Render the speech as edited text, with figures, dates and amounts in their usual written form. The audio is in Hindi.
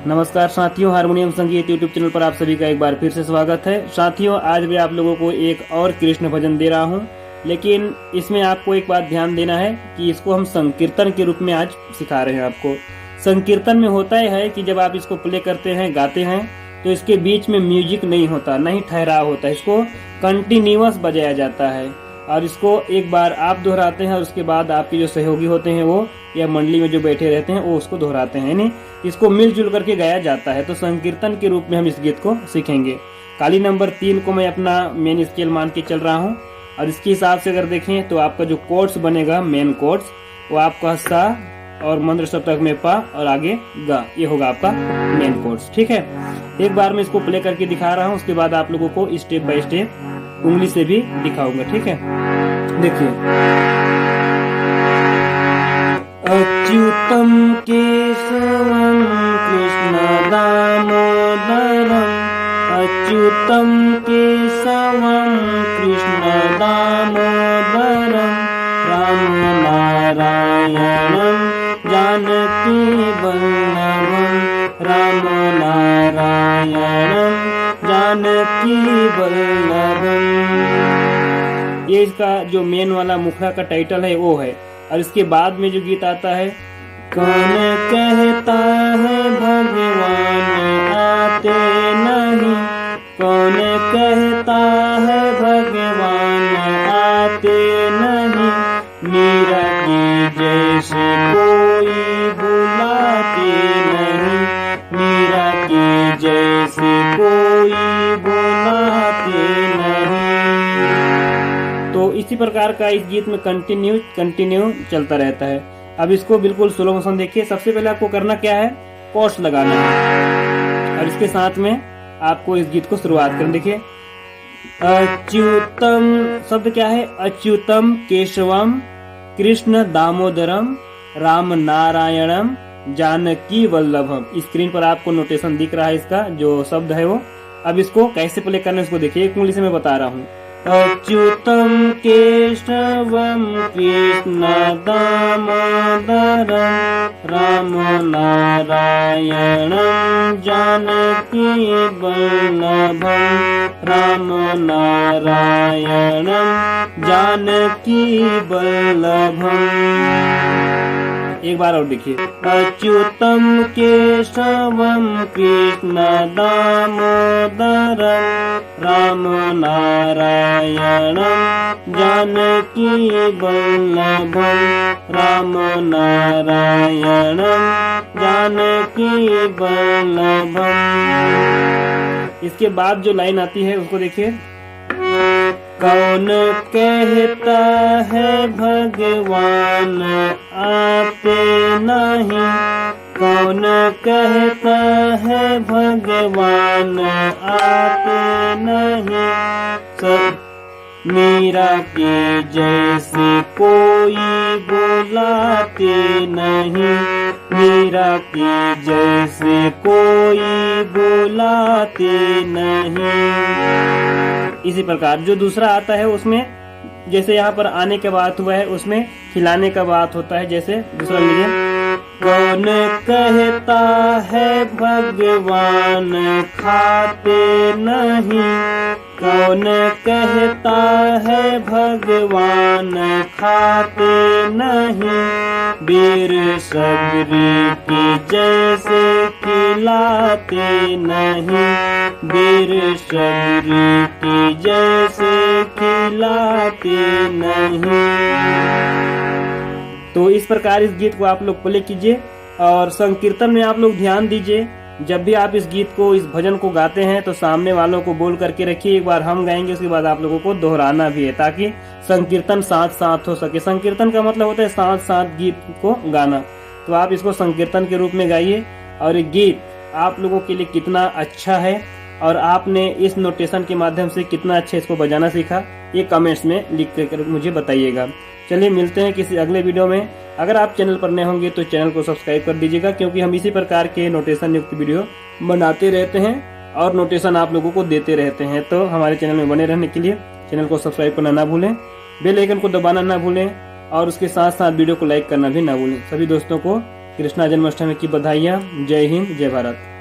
नमस्कार साथियों, हारमोनियम संगीत यूट्यूब चैनल पर आप सभी का एक बार फिर से स्वागत है। साथियों, आज भी आप लोगों को एक और कृष्ण भजन दे रहा हूं, लेकिन इसमें आपको एक बात ध्यान देना है कि इसको हम संकीर्तन के रूप में आज सिखा रहे हैं आपको। संकीर्तन में होता है कि जब आप इसको प्ले करते हैं, गाते हैं, तो इसके बीच में म्यूजिक नहीं होता, नहीं ठहराव होता, इसको कंटिन्यूअस बजाया जाता है। और इसको एक बार आप दोहराते हैं और उसके बाद आपके जो सहयोगी होते हैं वो या मंडली में जो बैठे रहते हैं वो उसको दोहराते हैं, यानी इसको मिलजुल करके गाया जाता है। तो संकीर्तन के रूप में हम इस गीत को सीखेंगे। काली नंबर 3 को मैं अपना मेन स्केल मान के चल रहा हूँ, और इसके हिसाब से अगर देखें तो आपका जो कोर्ड्स बनेगा, मेन कोर्ड्स, वो आपका सा और मंद्र सप्तक में पा और आगे गा, ये होगा आपका मेन कोर्ड्स। ठीक है, एक बार मैं इसको प्ले करके दिखा रहा हूँ, उसके बाद आप लोगों को स्टेप बाय स्टेप उंगली से भी दिखाऊंगा। ठीक है, देखिए। अच्युतम केशवम कृष्ण दामोदरम, अच्युतम केशवम कृष्ण दामोदरम, राम नारायणम जानकी वल्लभम, राम नारायणम जानकी वल्लभम। ये इसका जो मेन वाला मुखड़ा का टाइटल है वो है। और इसके बाद में जो गीत आता है, कौन कहता है भगवान आते नहीं, कौन कहता है भगवान आते नहीं, मीरा की जैसे कोई बुलाते नहीं, मीरा की जैसे कोई बुलाते नहीं। तो इसी प्रकार का इस गीत में कंटिन्यू चलता रहता है। अब इसको बिल्कुल स्लो मोशन देखिए। सबसे पहले आपको करना क्या है, कोर्ड्स लगाना है, और इसके साथ में आपको इस गीत को शुरुआत करना। देखिए, अच्युतम शब्द क्या है, अच्युतम केशवम कृष्ण दामोदरम, राम नारायणम जानकी वल्लभम। स्क्रीन पर आपको नोटेशन दिख रहा है, इसका जो शब्द है वो। अब इसको कैसे प्ले करना है इसको देखिए, एक उंगली से मैं बता रहा हूँ। अच्युतम केशवम कृष्ण दामोदरम, राम नारायणम जानकी वल्लभम, राम नारायणम जानकी वल्लभम। एक बार और देखिए, अच्युतम केशवम कृष्ण दामोदरम, राम नारायणम जानकी वल्लभम, राम नारायणम जानकी वल्लभम। इसके बाद जो लाइन आती है उसको देखिए, कौन कहता है भगवान आते नहीं, कौन कहता है भगवान आते नहीं, सब मीरा के जैसे कोई बुलाते नहीं, मीरा के जैसे कोई बुलाते नहीं। इसी प्रकार जो दूसरा आता है उसमें जैसे यहाँ पर आने के बात हुआ है, उसमें खिलाने का बात होता है। जैसे दूसरा लीजिए, कौन कहता है भगवान खाते नहीं, कौन कहता है भगवान खाते नहीं, वीर सबरी की जैसे खिलाते नहीं, वीर सबरी की जैसे खिलाते नहीं। तो इस प्रकार इस गीत को आप लोग प्ले कीजिए, और संकीर्तन में आप लोग ध्यान दीजिए, जब भी आप इस गीत को, इस भजन को गाते हैं तो सामने वालों को बोल करके रखिए। एक बार हम गाएंगे, उसके बाद आप लोगों को दोहराना भी है, ताकि संकीर्तन साथ साथ हो सके। संकीर्तन का मतलब होता है साथ साथ गीत को गाना। तो आप इसको संकीर्तन के रूप में गाइए, और ये गीत आप लोगों के लिए कितना अच्छा है और आपने इस नोटेशन के माध्यम से कितना अच्छा इसको बजाना सीखा, ये कमेंट्स में लिख कर मुझे बताइएगा। चलिए मिलते हैं किसी अगले वीडियो में। अगर आप चैनल पर नए होंगे तो चैनल को सब्सक्राइब कर दीजिएगा, क्योंकि हम इसी प्रकार के नोटेशन युक्त वीडियो बनाते रहते हैं और नोटेशन आप लोगों को देते रहते हैं। तो हमारे चैनल में बने रहने के लिए चैनल को सब्सक्राइब करना ना भूलें, बेल आइकन को दबाना ना भूलें, और उसके साथ साथ वीडियो को लाइक करना भी ना भूलें। सभी दोस्तों को कृष्णा जन्माष्टमी की बधाइयाँ। जय हिंद, जय भारत।